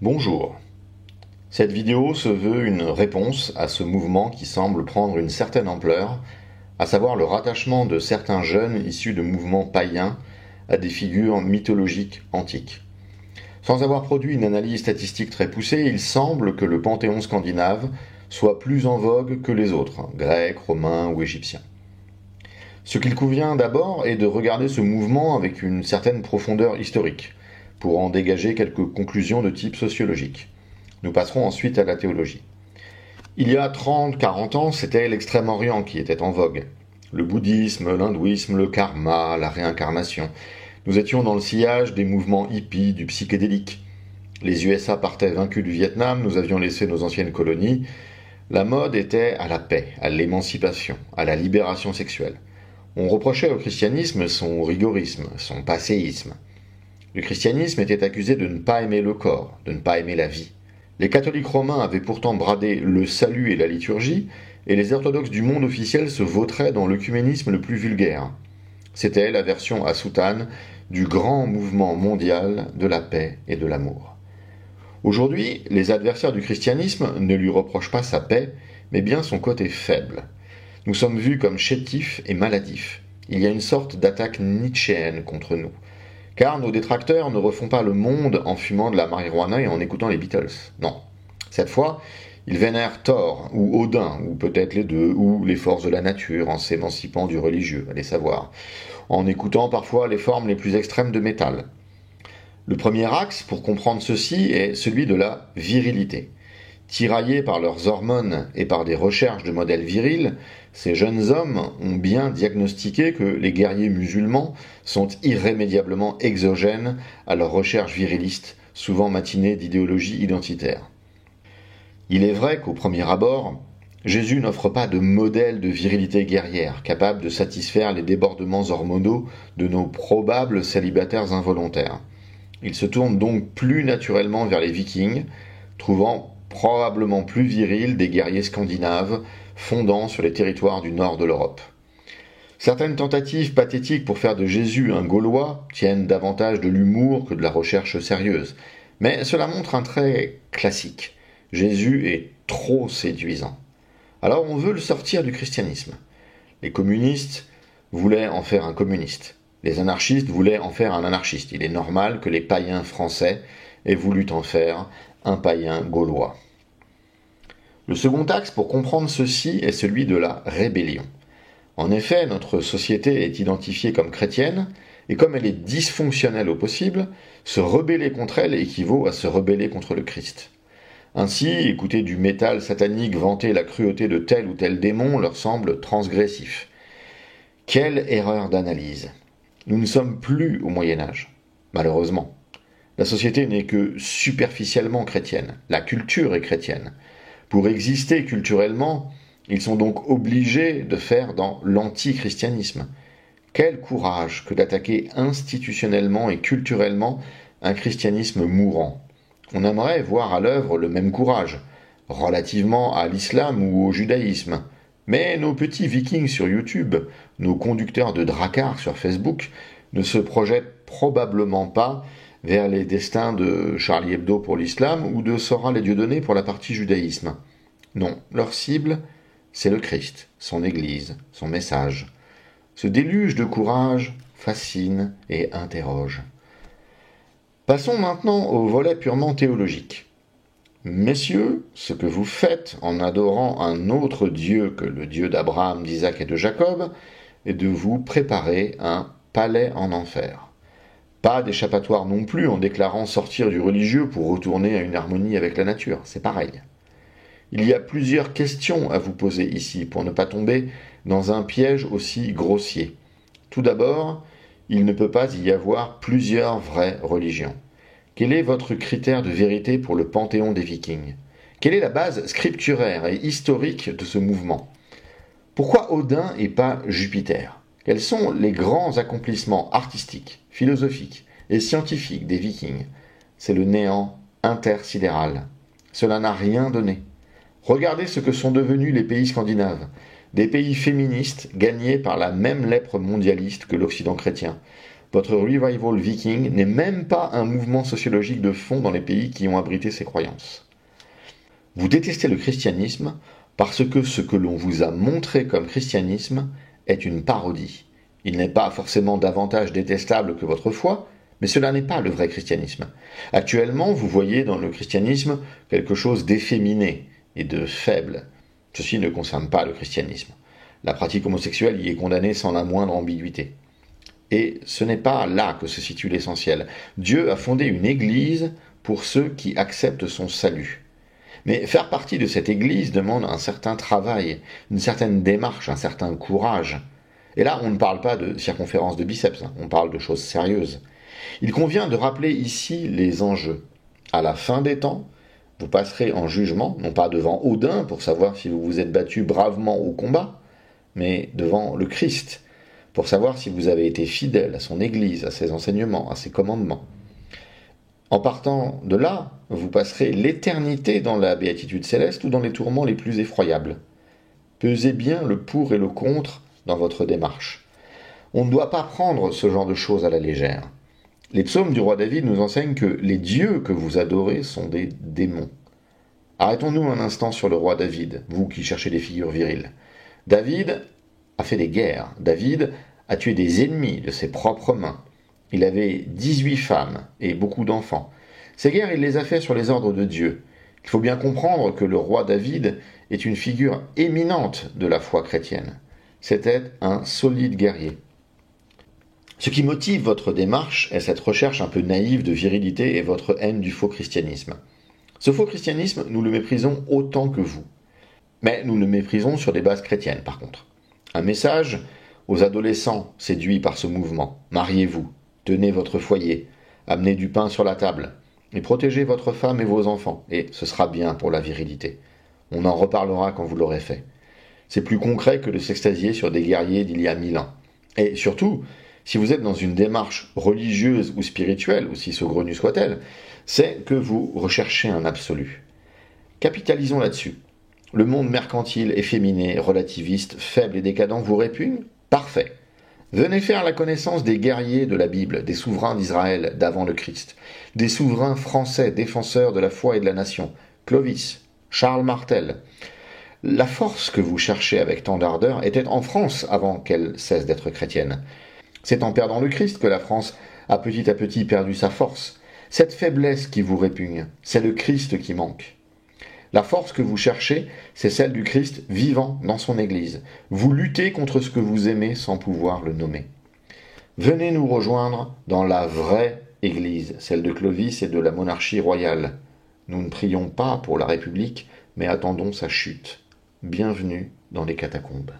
Bonjour. Cette vidéo se veut une réponse à ce mouvement qui semble prendre une certaine ampleur, à savoir le rattachement de certains jeunes issus de mouvements païens à des figures mythologiques antiques. Sans avoir produit une analyse statistique très poussée, il semble que le panthéon scandinave soit plus en vogue que les autres, grecs, romains ou égyptiens. Ce qu'il convient d'abord est de regarder ce mouvement avec une certaine profondeur historique, pour en dégager quelques conclusions de type sociologique. Nous passerons ensuite à la théologie. Il y a 30-40 ans, c'était l'Extrême-Orient qui était en vogue. Le bouddhisme, l'hindouisme, le karma, la réincarnation. Nous étions dans le sillage des mouvements hippies, du psychédélique. Les USA partaient vaincus du Vietnam, nous avions laissé nos anciennes colonies. La mode était à la paix, à l'émancipation, à la libération sexuelle. On reprochait au christianisme son rigorisme, son passéisme. Le christianisme était accusé de ne pas aimer le corps, de ne pas aimer la vie. Les catholiques romains avaient pourtant bradé le salut et la liturgie, et les orthodoxes du monde officiel se vautraient dans l'œcuménisme le plus vulgaire. C'était la version à soutane du grand mouvement mondial de la paix et de l'amour. Aujourd'hui, les adversaires du christianisme ne lui reprochent pas sa paix, mais bien son côté faible. Nous sommes vus comme chétifs et maladifs. Il y a une sorte d'attaque nietzschéenne contre nous. Car nos détracteurs ne refont pas le monde en fumant de la marijuana et en écoutant les Beatles. Non. Cette fois, ils vénèrent Thor, ou Odin, ou peut-être les deux, ou les forces de la nature, en s'émancipant du religieux, allez savoir, en écoutant parfois les formes les plus extrêmes de métal. Le premier axe pour comprendre ceci est celui de la virilité. Tiraillés par leurs hormones et par des recherches de modèles virils, ces jeunes hommes ont bien diagnostiqué que les guerriers musulmans sont irrémédiablement exogènes à leurs recherches virilistes, souvent matinées d'idéologie identitaire. Il est vrai qu'au premier abord, Jésus n'offre pas de modèle de virilité guerrière capable de satisfaire les débordements hormonaux de nos probables célibataires involontaires. Il se tourne donc plus naturellement vers les Vikings, trouvant probablement plus virils des guerriers scandinaves fondant sur les territoires du nord de l'Europe. Certaines tentatives pathétiques pour faire de Jésus un Gaulois tiennent davantage de l'humour que de la recherche sérieuse, mais cela montre un trait classique. Jésus est trop séduisant. Alors on veut le sortir du christianisme. Les communistes voulaient en faire un communiste. Les anarchistes voulaient en faire un anarchiste. Il est normal que les païens français aient voulu en faire un païen gaulois. Le second axe pour comprendre ceci est celui de la rébellion. En effet, notre société est identifiée comme chrétienne, et comme elle est dysfonctionnelle au possible, se rebeller contre elle équivaut à se rebeller contre le Christ. Ainsi, écouter du métal satanique vanter la cruauté de tel ou tel démon leur semble transgressif. Quelle erreur d'analyse! Nous ne sommes plus au Moyen-Âge, malheureusement. La société n'est que superficiellement chrétienne, la culture est chrétienne. Pour exister culturellement, ils sont donc obligés de faire dans l'antichristianisme. Quel courage que d'attaquer institutionnellement et culturellement un christianisme mourant. On aimerait voir à l'œuvre le même courage, relativement à l'islam ou au judaïsme. Mais nos petits vikings sur YouTube, nos conducteurs de dracars sur Facebook, ne se projettent probablement pas vers les destins de Charlie Hebdo pour l'islam ou de Sora les Dieudonné pour la partie judaïsme. Non, leur cible, c'est le Christ, son Église, son message. Ce déluge de courage fascine et interroge. Passons maintenant au volet purement théologique. Messieurs, ce que vous faites en adorant un autre Dieu que le Dieu d'Abraham, d'Isaac et de Jacob, est de vous préparer un palais en enfer. Pas d'échappatoire non plus en déclarant sortir du religieux pour retourner à une harmonie avec la nature, c'est pareil. Il y a plusieurs questions à vous poser ici pour ne pas tomber dans un piège aussi grossier. Tout d'abord, il ne peut pas y avoir plusieurs vraies religions. Quel est votre critère de vérité pour le panthéon des Vikings? Quelle est la base scripturaire et historique de ce mouvement? Pourquoi Odin et pas Jupiter? Quels sont les grands accomplissements artistiques, philosophiques et scientifiques des Vikings? C'est le néant intersidéral. Cela n'a rien donné. Regardez ce que sont devenus les pays scandinaves, des pays féministes gagnés par la même lèpre mondialiste que l'Occident chrétien. Votre revival viking n'est même pas un mouvement sociologique de fond dans les pays qui ont abrité ces croyances. Vous détestez le christianisme parce que ce que l'on vous a montré comme christianisme est une parodie. Il n'est pas forcément davantage détestable que votre foi, mais cela n'est pas le vrai christianisme. Actuellement, vous voyez dans le christianisme quelque chose d'efféminé et de faible. Ceci ne concerne pas le christianisme. La pratique homosexuelle y est condamnée sans la moindre ambiguïté. Et ce n'est pas là que se situe l'essentiel. Dieu a fondé une église pour ceux qui acceptent son salut. Mais faire partie de cette église demande un certain travail, une certaine démarche, un certain courage. Et là, on ne parle pas de circonférence de biceps, on parle de choses sérieuses. Il convient de rappeler ici les enjeux. À la fin des temps, vous passerez en jugement, non pas devant Odin pour savoir si vous vous êtes battu bravement au combat, mais devant le Christ, pour savoir si vous avez été fidèle à son Église, à ses enseignements, à ses commandements. En partant de là, vous passerez l'éternité dans la béatitude céleste ou dans les tourments les plus effroyables. Pesez bien le pour et le contre dans votre démarche. On ne doit pas prendre ce genre de choses à la légère. Les psaumes du roi David nous enseignent que les dieux que vous adorez sont des démons. Arrêtons-nous un instant sur le roi David, vous qui cherchez des figures viriles. David a fait des guerres. David a tué des ennemis de ses propres mains. Il avait 18 femmes et beaucoup d'enfants. Ces guerres, il les a fait sur les ordres de Dieu. Il faut bien comprendre que le roi David est une figure éminente de la foi chrétienne. C'était un solide guerrier. Ce qui motive votre démarche est cette recherche un peu naïve de virilité et votre haine du faux christianisme. Ce faux christianisme, nous le méprisons autant que vous. Mais nous le méprisons sur des bases chrétiennes, par contre. Un message aux adolescents séduits par ce mouvement. Mariez-vous, tenez votre foyer, amenez du pain sur la table, et protégez votre femme et vos enfants, et ce sera bien pour la virilité. On en reparlera quand vous l'aurez fait. C'est plus concret que de s'extasier sur des guerriers d'il y a 1000 ans. Et surtout, si vous êtes dans une démarche religieuse ou spirituelle, aussi saugrenue soit-elle, c'est que vous recherchez un absolu. Capitalisons là-dessus. Le monde mercantile, efféminé, relativiste, faible et décadent vous répugne ? Parfait. Venez faire la connaissance des guerriers de la Bible, des souverains d'Israël d'avant le Christ, des souverains français défenseurs de la foi et de la nation, Clovis, Charles Martel. La force que vous cherchez avec tant d'ardeur était en France avant qu'elle cesse d'être chrétienne. C'est en perdant le Christ que la France a petit à petit perdu sa force. Cette faiblesse qui vous répugne, c'est le Christ qui manque. La force que vous cherchez, c'est celle du Christ vivant dans son Église. Vous luttez contre ce que vous aimez sans pouvoir le nommer. Venez nous rejoindre dans la vraie Église, celle de Clovis et de la monarchie royale. Nous ne prions pas pour la République, mais attendons sa chute. Bienvenue dans les catacombes.